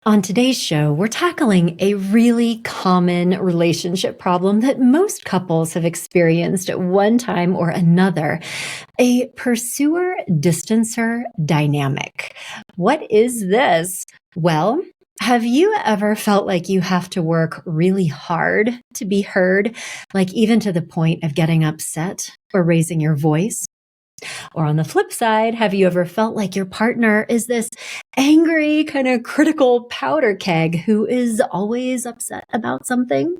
On today's show, we're tackling a really common relationship problem that most couples have experienced at one time or another, a pursuer-distancer dynamic. What is this? Well, have you ever felt like you have to work really hard to be heard, like even to the point of getting upset or raising your voice? Or on the flip side, have you ever felt like your partner is this angry, kind of critical powder keg who is always upset about something?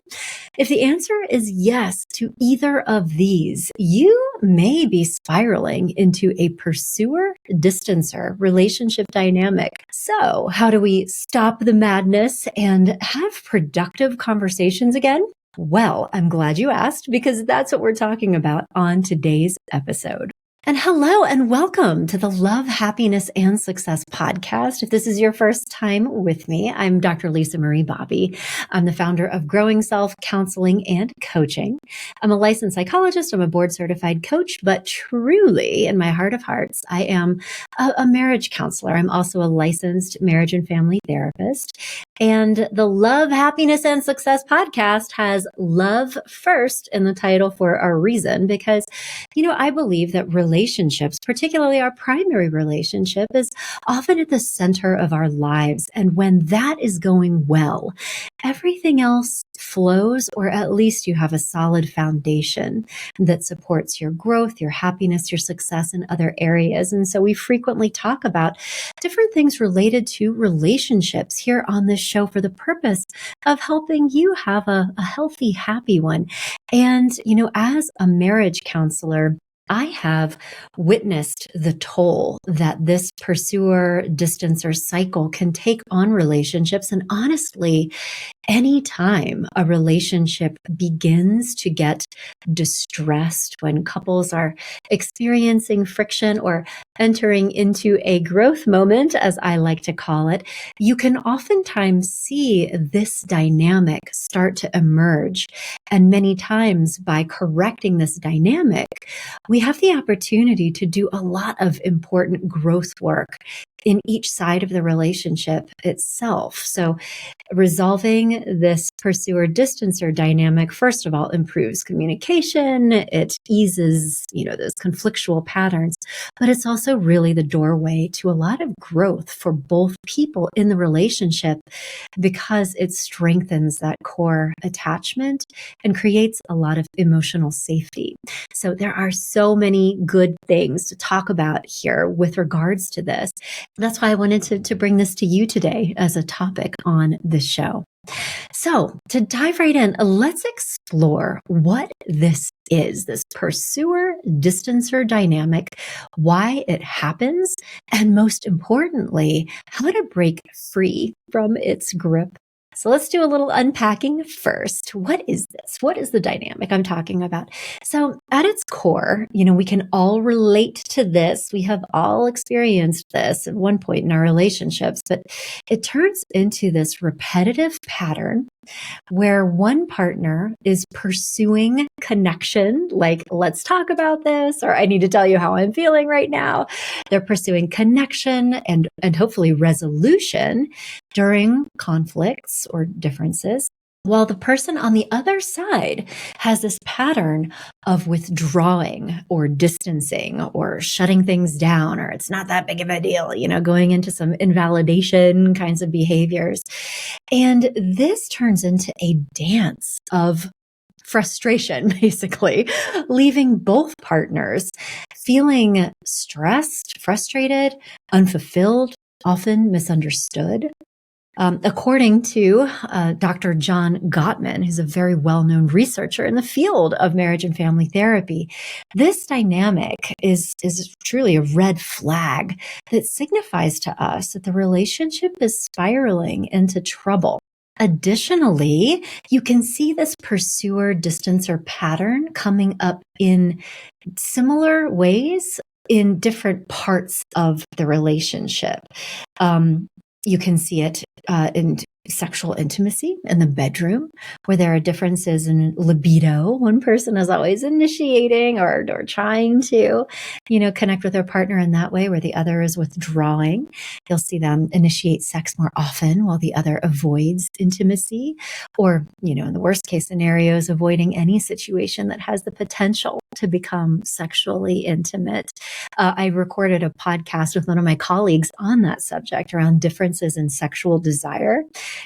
If the answer is yes to either of these, you may be spiraling into a pursuer-distancer relationship dynamic. So, how do we stop the madness and have productive conversations again? Well, I'm glad you asked because that's what we're talking about on today's episode. And hello and welcome to the Love, Happiness, and Success podcast. If this is your first time with me, I'm Dr. Lisa Marie Bobby. I'm the founder of Growing Self Counseling and Coaching. I'm a licensed psychologist. I'm a board certified coach, but truly in my heart of hearts, I am a marriage counselor. I'm also a licensed marriage and family therapist. And the Love, Happiness, and Success podcast has love first in the title for a reason, because, I believe that relationships, particularly our primary relationship, is often at the center of our lives. And when that is going well, everything else flows, or at least you have a solid foundation that supports your growth, your happiness, your success in other areas. And so we frequently talk about different things related to relationships here on this show for the purpose of helping you have a healthy, happy one. And, as a marriage counselor, I have witnessed the toll that this pursuer-distancer cycle can take on relationships. And honestly, anytime a relationship begins to get distressed, when couples are experiencing friction or entering into a growth moment, as I like to call it, you can oftentimes see this dynamic start to emerge. And many times, by correcting this dynamic, we have the opportunity to do a lot of important growth work in each side of the relationship itself. So resolving this pursuer-distancer dynamic, first of all, improves communication. It eases, those conflictual patterns, but it's also really the doorway to a lot of growth for both people in the relationship, because it strengthens that core attachment and creates a lot of emotional safety. So there are so many good things to talk about here with regards to this. That's why I wanted to bring this to you today as a topic on this show. So to dive right in, let's explore what this is, this pursuer-distancer dynamic, why it happens, and most importantly, how to break free from its grip. So let's do a little unpacking first. What is this? What is the dynamic I'm talking about? So at its core, we can all relate to this. We have all experienced this at one point in our relationships, but it turns into this repetitive pattern where one partner is pursuing connection, like, let's talk about this, or I need to tell you how I'm feeling right now. They're pursuing connection and hopefully resolution during conflicts or differences, while the person on the other side has this pattern of withdrawing or distancing or shutting things down, or it's not that big of a deal, going into some invalidation kinds of behaviors. And this turns into a dance of frustration, basically, leaving both partners feeling stressed, frustrated, unfulfilled, often misunderstood. According to Dr. John Gottman, who's a very well-known researcher in the field of marriage and family therapy, this dynamic is truly a red flag that signifies to us that the relationship is spiraling into trouble. Additionally, you can see this pursuer-distancer pattern coming up in similar ways in different parts of the relationship. You can see it in sexual intimacy in the bedroom, where there are differences in libido. One person is always initiating or trying to, connect with their partner in that way, where the other is withdrawing. You'll see them initiate sex more often while the other avoids intimacy, or, in the worst case scenarios, avoiding any situation that has the potential to become sexually intimate. I recorded a podcast with one of my colleagues on that subject around differences in sexual desire.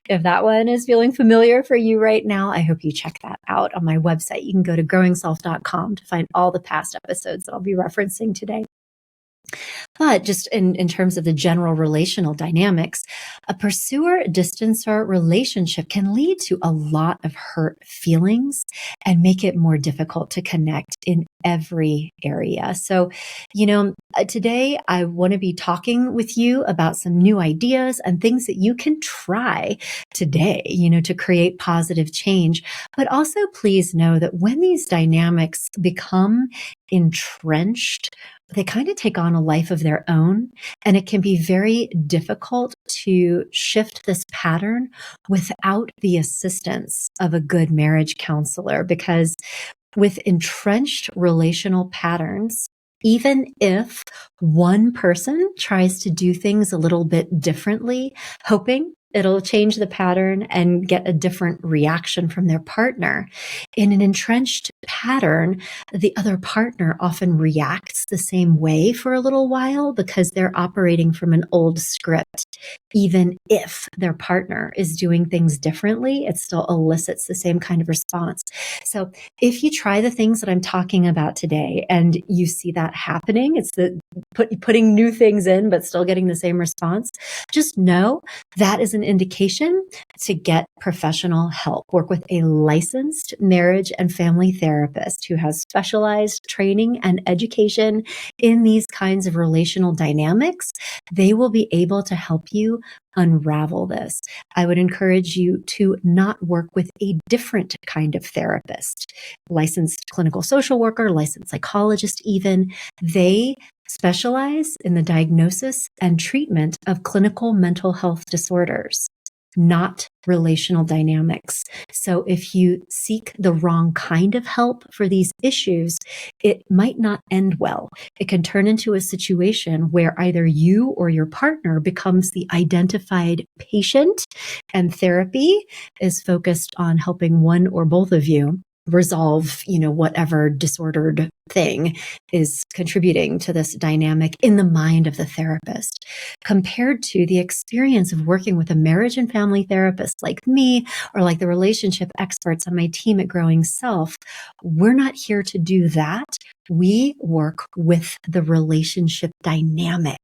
If that one is feeling familiar for you right now, I hope you check that out on my website. You can go to growingself.com to find all the past episodes that I'll be referencing today. But just in terms of the general relational dynamics, a pursuer-distancer relationship can lead to a lot of hurt feelings and make it more difficult to connect in every area. So, today I want to be talking with you about some new ideas and things that you can try today, to create positive change. But also please know that when these dynamics become entrenched, they kind of take on a life of their own, and it can be very difficult to shift this pattern without the assistance of a good marriage counselor, because with entrenched relational patterns, even if one person tries to do things a little bit differently, hoping it'll change the pattern and get a different reaction from their partner, in an entrenched pattern, the other partner often reacts the same way for a little while because they're operating from an old script. Even if their partner is doing things differently, it still elicits the same kind of response. So if you try the things that I'm talking about today and you see that happening, it's the putting new things in, but still getting the same response, just know that is an indication to get professional help. Work with a licensed marriage and family therapist who has specialized training and education in these kinds of relational dynamics. They will be able to help you unravel this. I would encourage you to not work with a different kind of therapist, licensed clinical social worker, licensed psychologist even. They specialize in the diagnosis and treatment of clinical mental health disorders, not relational dynamics. So if you seek the wrong kind of help for these issues, it might not end well. It can turn into a situation where either you or your partner becomes the identified patient, and therapy is focused on helping one or both of you resolve, whatever disordered thing is contributing to this dynamic in the mind of the therapist, compared to the experience of working with a marriage and family therapist like me, or like the relationship experts on my team at Growing Self. We're not here to do that. We work with the relationship dynamic,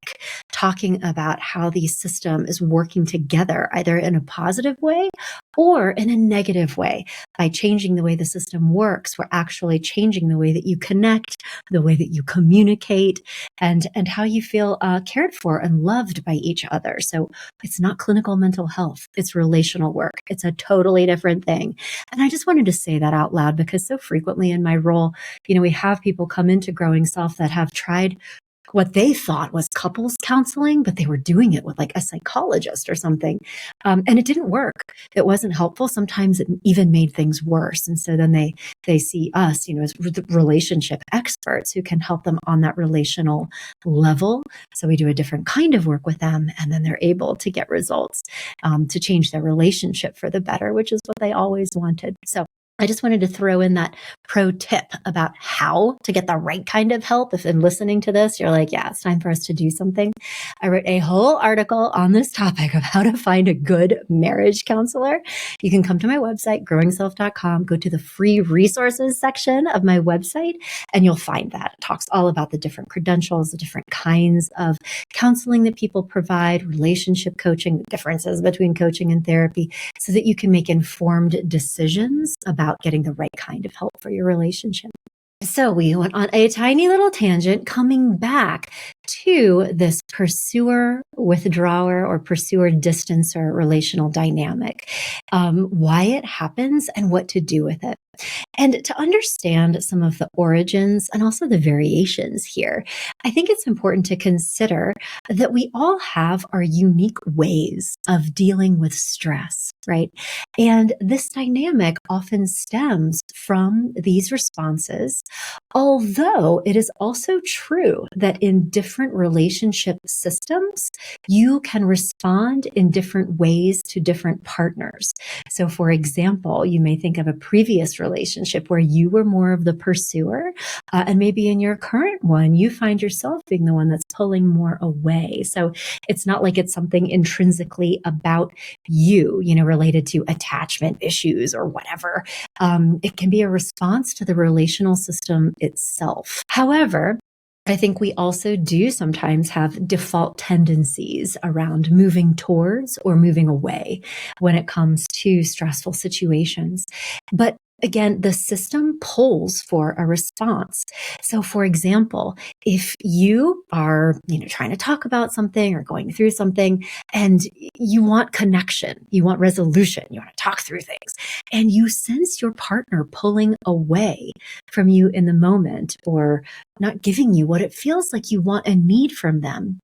talking about how the system is working together, either in a positive way or in a negative way. By changing the way the system works, we're actually changing the way that you connect, the way that you communicate, and how you feel cared for and loved by each other. So it's not clinical mental health. It's relational work. It's a totally different thing. And I just wanted to say that out loud, because so frequently in my role, we have people come into Growing Self that have tried what they thought was couples counseling, but they were doing it with like a psychologist or something. And it didn't work. It wasn't helpful. Sometimes it even made things worse. And so then they see us, as relationship experts who can help them on that relational level. So we do a different kind of work with them, and then they're able to get results, to change their relationship for the better, which is what they always wanted. So I just wanted to throw in that pro tip about how to get the right kind of help. If in listening to this, you're like, yeah, it's time for us to do something. I wrote a whole article on this topic of how to find a good marriage counselor. You can come to my website, growingself.com, go to the free resources section of my website, and you'll find that. It talks all about the different credentials, the different kinds of counseling that people provide, relationship coaching, the differences between coaching and therapy, so that you can make informed decisions about getting the right kind of help for your relationship. So we went on a tiny little tangent, coming back to this pursuer withdrawer or pursuer distancer relational dynamic, why it happens and what to do with it. And to understand some of the origins and also the variations here, I think it's important to consider that we all have our unique ways of dealing with stress, right? And this dynamic often stems from these responses, although it is also true that in different relationship systems, you can respond in different ways to different partners. So, for example, you may think of a previous relationship where you were more of the pursuer, and maybe in your current one, you find yourself being the one that's pulling more away. So, it's not like it's something intrinsically about you, related to attachment issues or whatever. It can be a response to the relational system itself. However, I think we also do sometimes have default tendencies around moving towards or moving away when it comes to stressful situations. But again, the system pulls for a response. So for example, if you are, trying to talk about something or going through something and you want connection, you want resolution, you want to talk through things, and you sense your partner pulling away from you in the moment or not giving you what it feels like you want and need from them,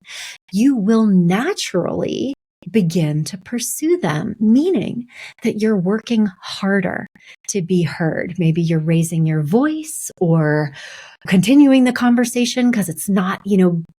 you will naturally begin to pursue them, meaning that you're working harder to be heard. Maybe you're raising your voice or continuing the conversation because it's not,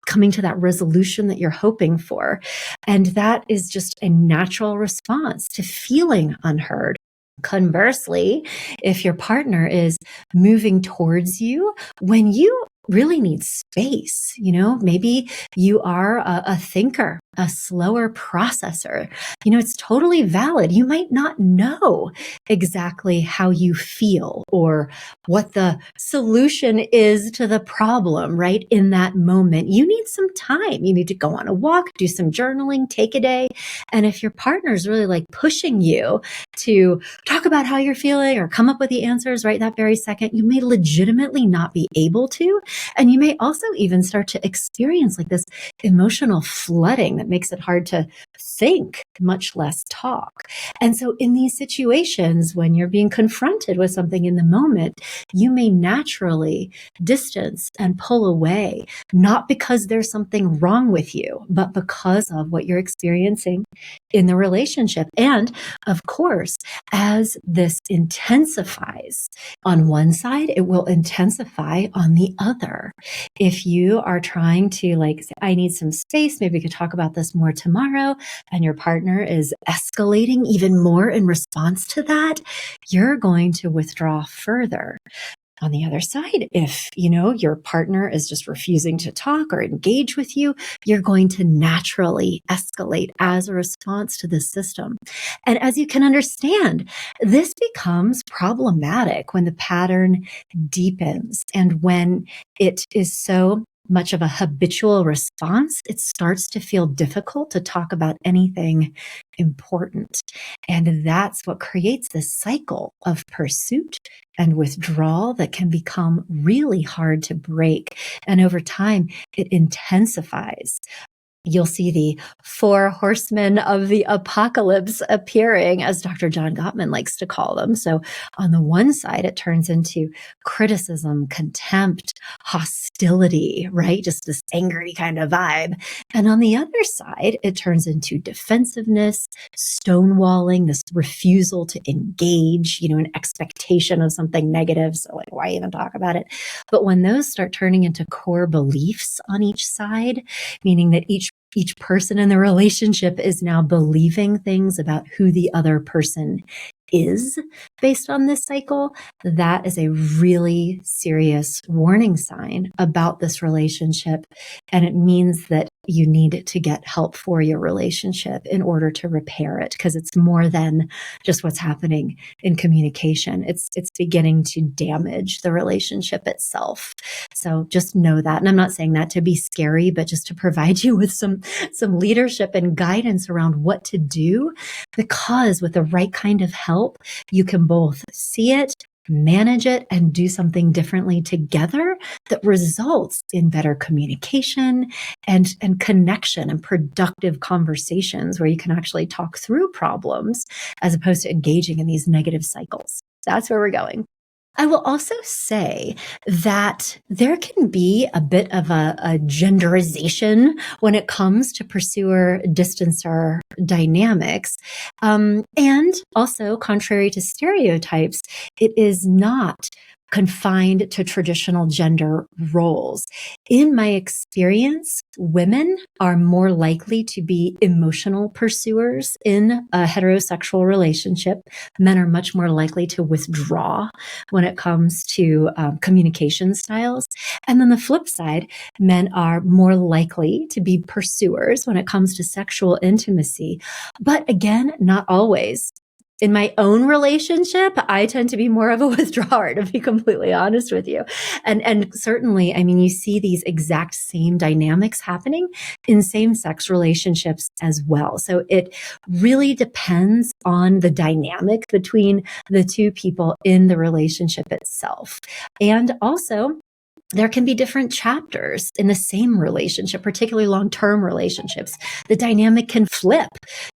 coming to that resolution that you're hoping for. And that is just a natural response to feeling unheard. Conversely, if your partner is moving towards you when you really need space, maybe you are a thinker, a slower processor, it's totally valid. You might not know exactly how you feel or what the solution is to the problem, right? In that moment, you need some time. You need to go on a walk, do some journaling, take a day. And if your partner is really like pushing you to talk about how you're feeling or come up with the answers right that very second, you may legitimately not be able to. And you may also even start to experience like this emotional flooding that makes it hard to think, much less talk. And so in these situations, when you're being confronted with something in the moment, you may naturally distance and pull away, not because there's something wrong with you, but because of what you're experiencing in the relationship. And of course, as this intensifies on one side, it will intensify on the other. If you are trying to say, I need some space, maybe we could talk about this more tomorrow, and your partner is escalating even more in response to that, you're going to withdraw further. On the other side, if, your partner is just refusing to talk or engage with you, you're going to naturally escalate as a response to the system. And as you can understand, this becomes problematic when the pattern deepens and when it is so much of a habitual response, it starts to feel difficult to talk about anything important. And that's what creates this cycle of pursuit and withdrawal that can become really hard to break. And over time, it intensifies. You'll see the four horsemen of the apocalypse appearing, as Dr. John Gottman likes to call them. So on the one side, it turns into criticism, contempt, hostility, right? Just this angry kind of vibe. And on the other side, it turns into defensiveness, stonewalling, this refusal to engage, an expectation of something negative. So why even talk about it? But when those start turning into core beliefs on each side, meaning that each person in the relationship is now believing things about who the other person is based on this cycle, that is a really serious warning sign about this relationship. And it means that you need to get help for your relationship in order to repair it, because it's more than just what's happening in communication. It's beginning to damage the relationship itself. So just know that. And I'm not saying that to be scary, but just to provide you with some leadership and guidance around what to do, because with the right kind of help, you can both see it, manage it, and do something differently together that results in better communication and connection and productive conversations where you can actually talk through problems as opposed to engaging in these negative cycles. That's where we're going. I will also say that there can be a bit of a genderization when it comes to pursuer distancer dynamics. And also, contrary to stereotypes, it is not confined to traditional gender roles. In my experience, women are more likely to be emotional pursuers in a heterosexual relationship. Men are much more likely to withdraw when it comes to communication styles. And then the flip side, men are more likely to be pursuers when it comes to sexual intimacy. But again, not always. In my own relationship, I tend to be more of a withdrawer, to be completely honest with you. And certainly, I mean, you see these exact same dynamics happening in same-sex relationships as well. So it really depends on the dynamic between the two people in the relationship itself. And also, there can be different chapters in the same relationship, particularly long-term relationships. The dynamic can flip,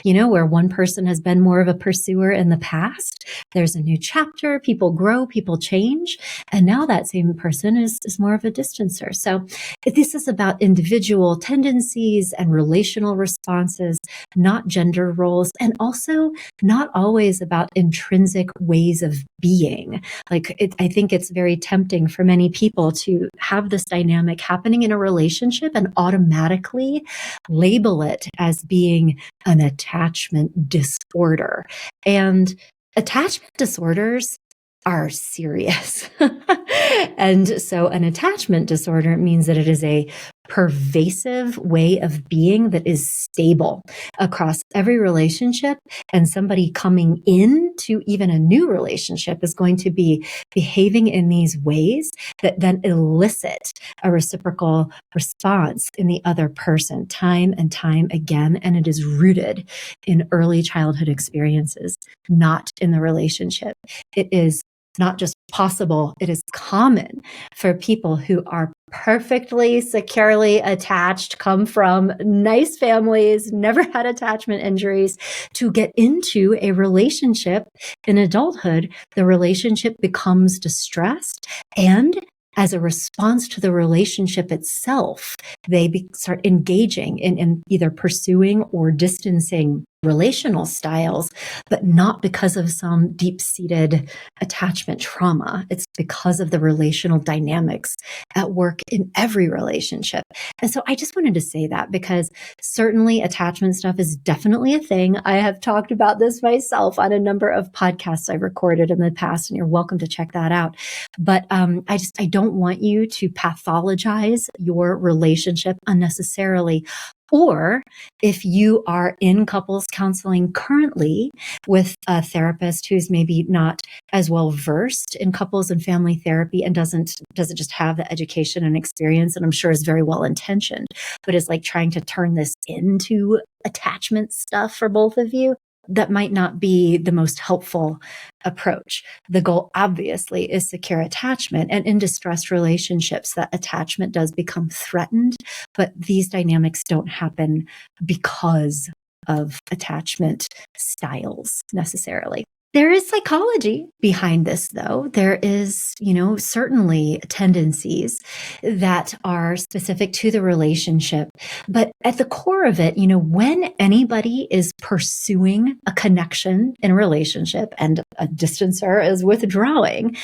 where one person has been more of a pursuer in the past. There's a new chapter, people grow, people change, and now that same person is more of a distancer. So this is about individual tendencies and relational responses, not gender roles, and also not always about intrinsic ways of being. I think it's very tempting for many people to have this dynamic happening in a relationship and automatically label it as being an attachment disorder. And attachment disorders are serious. And so an attachment disorder means that it is a pervasive way of being that is stable across every relationship. And somebody coming into even a new relationship is going to be behaving in these ways that then elicit a reciprocal response in the other person time and time again. And it is rooted in early childhood experiences, not in the relationship. It is not just possible, it is common for people who are perfectly securely attached, come from nice families, never had attachment injuries, to get into a relationship in adulthood. The relationship becomes distressed, and as a response to the relationship itself, they start engaging in either pursuing or distancing relational styles, but not because of some deep-seated attachment trauma. It's because of the relational dynamics at work in every relationship. And so I just wanted to say that because certainly attachment stuff is definitely a thing. I have talked about this myself on a number of podcasts I've recorded in the past, and you're welcome to check that out. But I don't want you to pathologize your relationship unnecessarily. Or if you are in couples counseling currently with a therapist who's maybe not as well versed in couples and family therapy and doesn't just have the education and experience, and I'm sure is very well intentioned, but is like trying to turn this into attachment stuff for both of you, that might not be the most helpful approach. The goal, obviously, is secure attachment. And in distressed relationships, that attachment does become threatened, but these dynamics don't happen because of attachment styles necessarily. There is psychology behind this, though. There is, certainly tendencies that are specific to the relationship. But at the core of it, when anybody is pursuing a connection in a relationship and a distancer is withdrawing,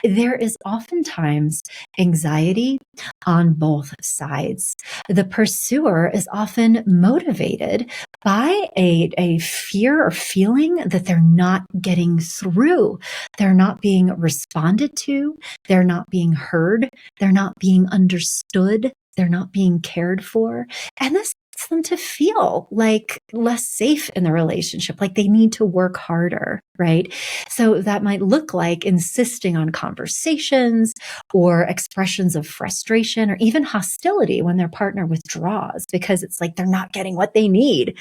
there is oftentimes anxiety on both sides. The pursuer is often motivated by a fear or feeling that they're not getting through. They're not being responded to. They're not being heard. They're not being understood. They're not being cared for. And this gets them to feel like less safe in the relationship, like they need to work harder, right? So that might look like insisting on conversations or expressions of frustration or even hostility when their partner withdraws because it's like they're not getting what they need.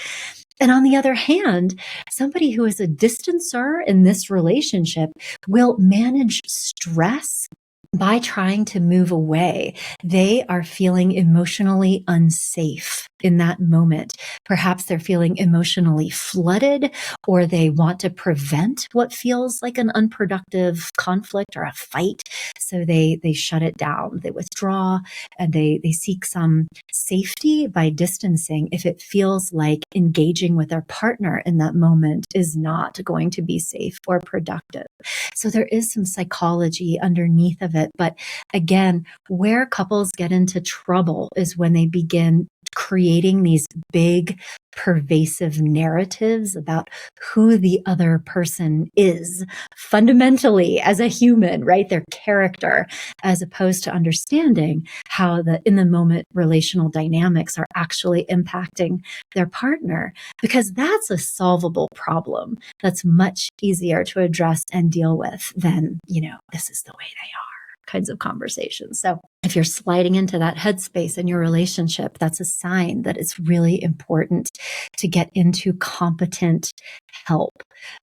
And on the other hand, somebody who is a distancer in this relationship will manage stress by trying to move away. They are feeling emotionally unsafe in that moment. Perhaps they're feeling emotionally flooded, or they want to prevent what feels like an unproductive conflict or a fight. So they shut it down, they withdraw, and they seek some safety by distancing if it feels like engaging with their partner in that moment is not going to be safe or productive. So there is some psychology underneath of it. But again, where couples get into trouble is when they begin creating these big, pervasive narratives about who the other person is fundamentally as a human, right? Their character, as opposed to understanding how the in the moment relational dynamics are actually impacting their partner, because that's a solvable problem that's much easier to address and deal with than, this is the way they are kinds of conversations. So if you're sliding into that headspace in your relationship, that's a sign that it's really important to get into competent help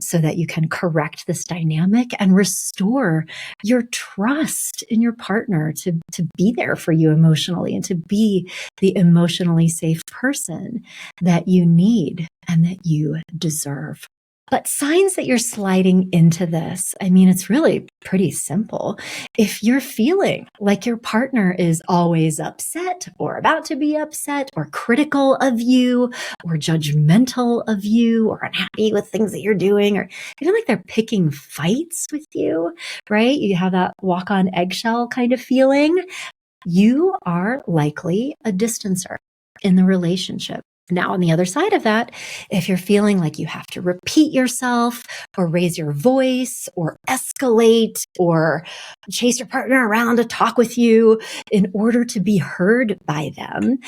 so that you can correct this dynamic and restore your trust in your partner to be there for you emotionally and to be the emotionally safe person that you need and that you deserve. But signs that you're sliding into this, it's really pretty simple. If you're feeling like your partner is always upset or about to be upset or critical of you or judgmental of you or unhappy with things that you're doing, or even like they're picking fights with you, right? You have that walk on eggshell kind of feeling. You are likely a distancer in the relationship. Now, on the other side of that, if you're feeling like you have to repeat yourself or raise your voice or escalate or chase your partner around to talk with you in order to be heard by them,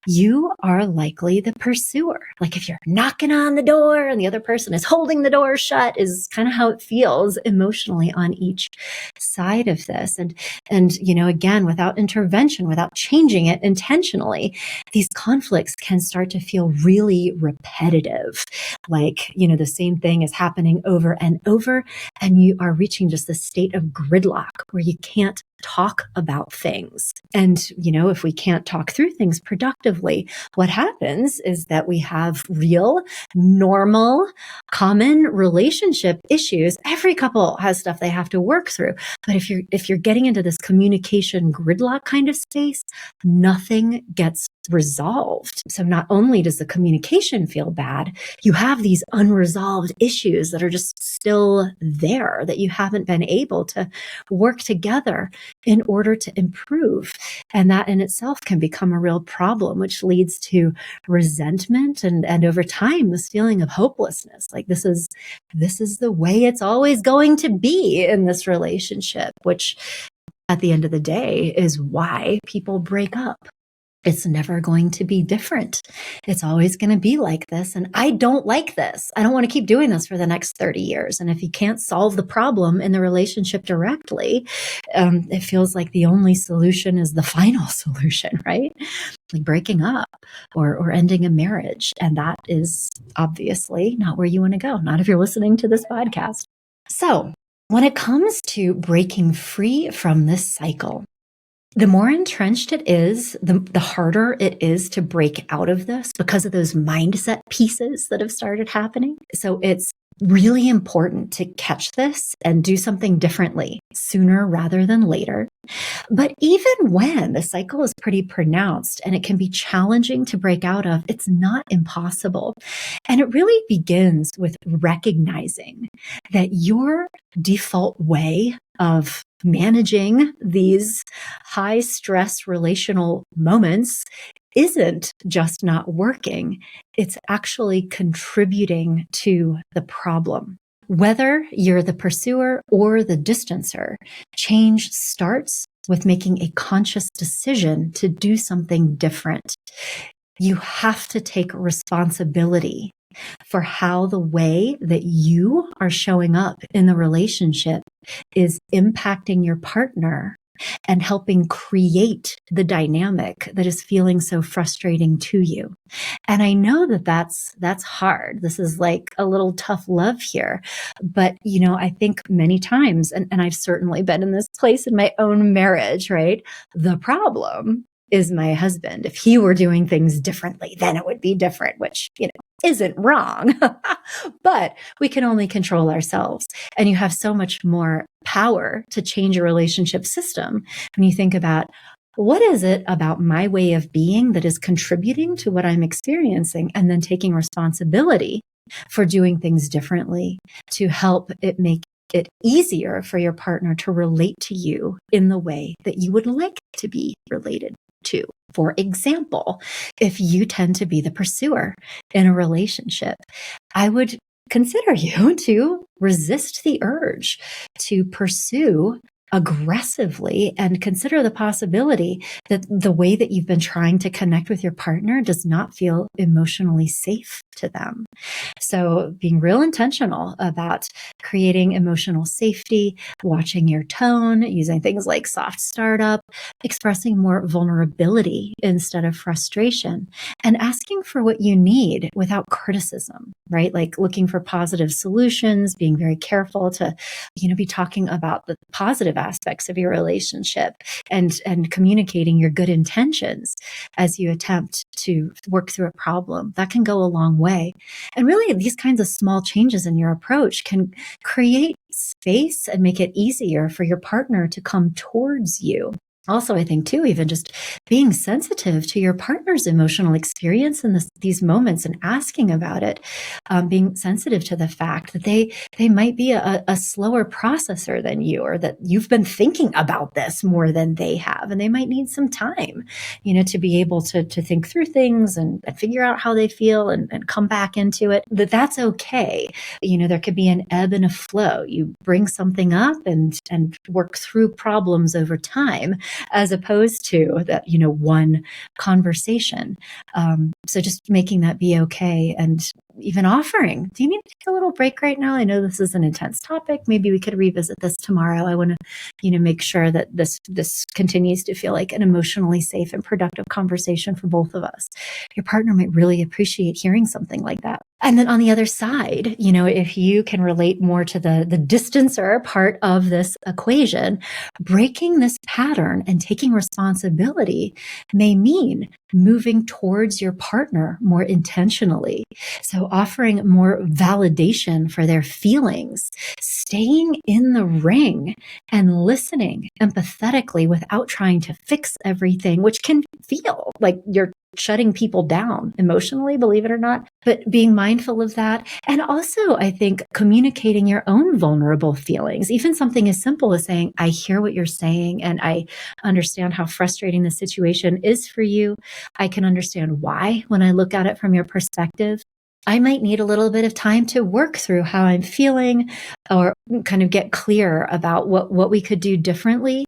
you are likely the pursuer. Like if you're knocking on the door and the other person is holding the door shut is kind of how it feels emotionally on each side of this. And again, without intervention, without changing it intentionally, these conflicts can start to feel really repetitive. Like, the same thing is happening over and over, and you are reaching just this state of gridlock where you can't talk about things. And, if we can't talk through things productively, what happens is that we have real, normal, common relationship issues. Every couple has stuff they have to work through. But if you're getting into this communication gridlock kind of space, nothing gets resolved. So not only does the communication feel bad, you have these unresolved issues that are just still there that you haven't been able to work together in order to improve. And that in itself can become a real problem, which leads to resentment and over time, this feeling of hopelessness. Like this is the way it's always going to be in this relationship, which at the end of the day is why people break up. It's never going to be different. It's always going to be like this. And I don't like this. I don't want to keep doing this for the next 30 years. And if you can't solve the problem in the relationship directly, it feels like the only solution is the final solution, right? Like breaking up or ending a marriage. And that is obviously not where you want to go. Not if you're listening to this podcast. So when it comes to breaking free from this cycle, the more entrenched it is, the harder it is to break out of this because of those mindset pieces that have started happening. So it's really important to catch this and do something differently sooner rather than later. But even when the cycle is pretty pronounced and it can be challenging to break out of, it's not impossible. And it really begins with recognizing that your default way of managing these high stress relational moments isn't just not working. It's actually contributing to the problem. Whether you're the pursuer or the distancer, change starts with making a conscious decision to do something different. You have to take responsibility for how the way that you are showing up in the relationship is impacting your partner and helping create the dynamic that is feeling so frustrating to you. And I know that that's hard. This is like a little tough love here. But, I think many times, and I've certainly been in this place in my own marriage, right? The problem is my husband. If he were doing things differently, then it would be different, which, isn't wrong. But we can only control ourselves. And you have so much more power to change a relationship system when you think about, what is it about my way of being that is contributing to what I'm experiencing, and then taking responsibility for doing things differently to help it make it easier for your partner to relate to you in the way that you would like to be related to. For example, if you tend to be the pursuer in a relationship, I would consider you to resist the urge to pursue aggressively and consider the possibility that the way that you've been trying to connect with your partner does not feel emotionally safe to them. So being real intentional about creating emotional safety, watching your tone, using things like soft startup, expressing more vulnerability instead of frustration, and asking for what you need without criticism, right? Like looking for positive solutions, being very careful to, be talking about the positive aspects of your relationship, and communicating your good intentions as you attempt to work through a problem. That can go a long way. And really, these kinds of small changes in your approach can create space and make it easier for your partner to come towards you. Also, I think too, even just being sensitive to your partner's emotional experience in these moments and asking about it, being sensitive to the fact that they might be a slower processor than you, or that you've been thinking about this more than they have, and they might need some time, to be able to think through things and figure out how they feel and come back into it. That's okay. There could be an ebb and a flow. You bring something up and work through problems over time, as opposed to that, one conversation. So just making that be okay, and even offering, do you need to take a little break right now? I know this is an intense topic. Maybe we could revisit this tomorrow. I want to, make sure that this continues to feel like an emotionally safe and productive conversation for both of us. Your partner might really appreciate hearing something like that. And then on the other side, if you can relate more to the distancer part of this equation, breaking this pattern and taking responsibility may mean moving towards your partner more intentionally. So offering more validation for their feelings, staying in the ring and listening empathetically without trying to fix everything, which can feel like you're shutting people down emotionally, believe it or not, but being mindful of that. And also, I think communicating your own vulnerable feelings, even something as simple as saying, I hear what you're saying, and I understand how frustrating the situation is for you. I can understand why when I look at it from your perspective. I might need a little bit of time to work through how I'm feeling, or kind of get clear about what we could do differently.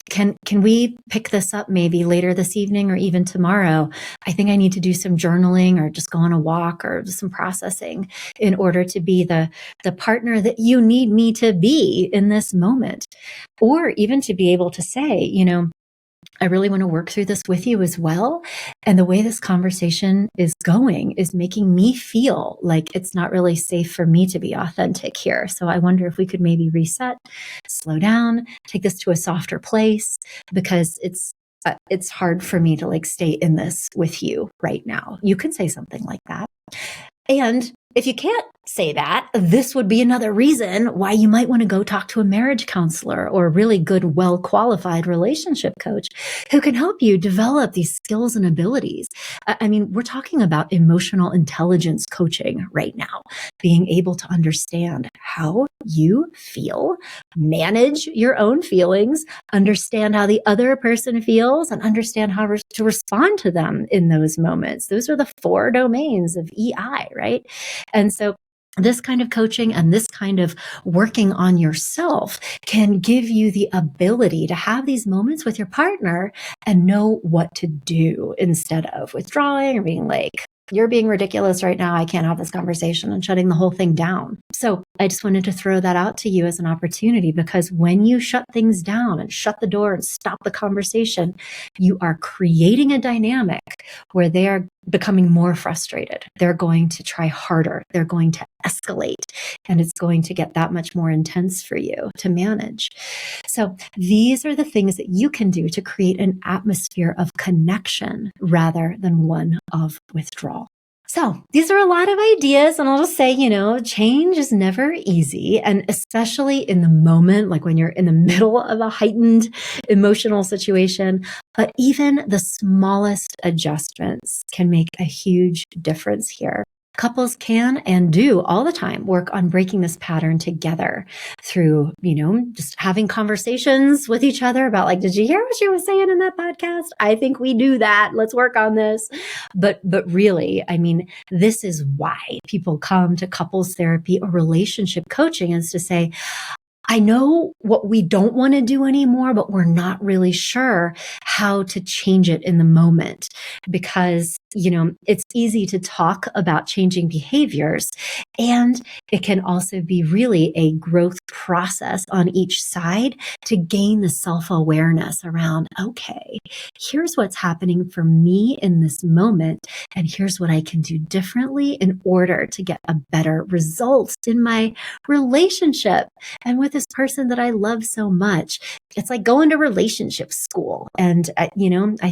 Can we pick this up maybe later this evening or even tomorrow? I think I need to do some journaling, or just go on a walk, or just some processing in order to be the partner that you need me to be in this moment. Or even to be able to say, I really want to work through this with you as well. And the way this conversation is going is making me feel like it's not really safe for me to be authentic here. So I wonder if we could maybe reset, slow down, take this to a softer place, because it's hard for me to stay in this with you right now. You can say something like that. And if you can't say that, this would be another reason why you might want to go talk to a marriage counselor or a really good, well-qualified relationship coach who can help you develop these skills and abilities. I mean, we're talking about emotional intelligence coaching right now, being able to understand how you feel, manage your own feelings, understand how the other person feels, and understand how to respond to them in those moments. Those are the 4 domains of EI, right? And so this kind of coaching and this kind of working on yourself can give you the ability to have these moments with your partner and know what to do, instead of withdrawing or being like, you're being ridiculous right now, I can't have this conversation, and shutting the whole thing down. So I just wanted to throw that out to you as an opportunity, because when you shut things down and shut the door and stop the conversation, you are creating a dynamic where they are becoming more frustrated. They're going to try harder. They're going to escalate, and it's going to get that much more intense for you to manage. So these are the things that you can do to create an atmosphere of connection rather than one of withdrawal. So these are a lot of ideas, and I'll just say, change is never easy. And especially in the moment, like when you're in the middle of a heightened emotional situation, but even the smallest adjustments can make a huge difference here. Couples can and do all the time work on breaking this pattern together through, just having conversations with each other about, like, did you hear what she was saying in that podcast? I think we do that. Let's work on this. But really, this is why people come to couples therapy or relationship coaching, is to say, I know what we don't want to do anymore, but we're not really sure how to change it in the moment, because, it's easy to talk about changing behaviors, and it can also be really a growth process on each side to gain the self-awareness around, okay, here's what's happening for me in this moment, and here's what I can do differently in order to get a better result in my relationship and with this person that I love so much. It's like going to relationship school. And, I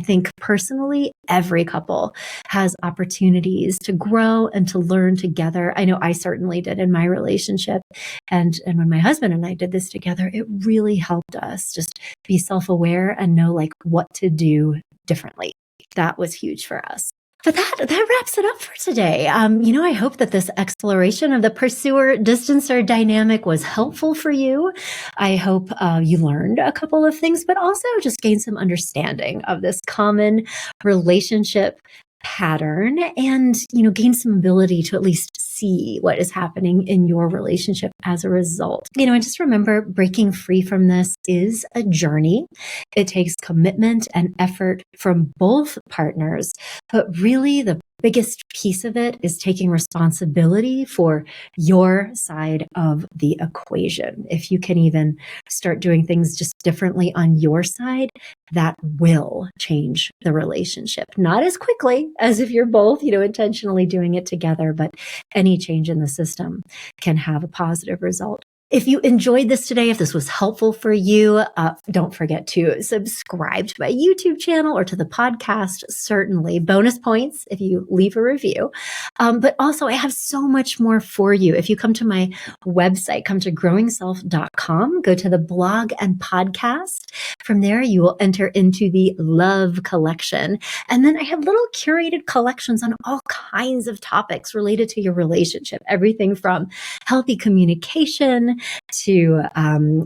think personally, every couple has opportunities to grow and to learn together. I know I certainly did in my relationship. And when my husband and I did this together, it really helped us just be self-aware and know, like, what to do differently. That was huge for us. But that wraps it up for today. I hope that this exploration of the pursuer-distancer dynamic was helpful for you. I hope you learned a couple of things, but also just gained some understanding of this common relationship pattern, and gain some ability to at least see what is happening in your relationship as a result. And just remember, breaking free from this is a journey. It takes commitment and effort from both partners, but really the biggest piece of it is taking responsibility for your side of the equation. If you can even start doing things just differently on your side, that will change the relationship. Not as quickly as if you're both, intentionally doing it together, but any change in the system can have a positive result. If you enjoyed this today, if this was helpful for you, don't forget to subscribe to my YouTube channel or to the podcast. Certainly bonus points if you leave a review. But also, I have so much more for you. If you come to my website, come to growingself.com, go to the blog and podcast. From there, you will enter into the Love collection. And then I have little curated collections on all kinds of topics related to your relationship. Everything from healthy communication to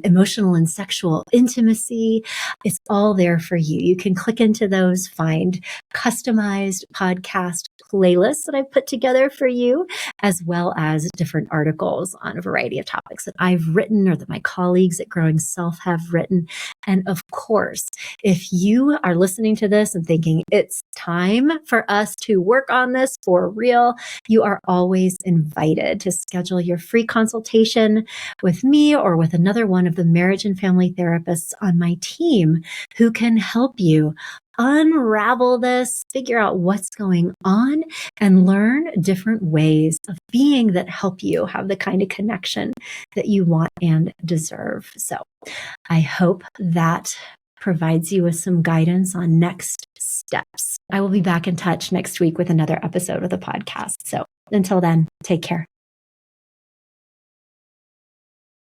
emotional and sexual intimacy. It's all there for you. You can click into those, find customized podcast playlists that I've put together for you, as well as different articles on a variety of topics that I've written or that my colleagues at Growing Self have written. And of course, if you are listening to this and thinking it's time for us to work on this for real, you are always invited to schedule your free consultation with me or with another one of the marriage and family therapists on my team who can help you unravel this, figure out what's going on, and learn different ways of being that help you have the kind of connection that you want and deserve. So I hope that provides you with some guidance on next steps. I will be back in touch next week with another episode of the podcast. So until then, take care.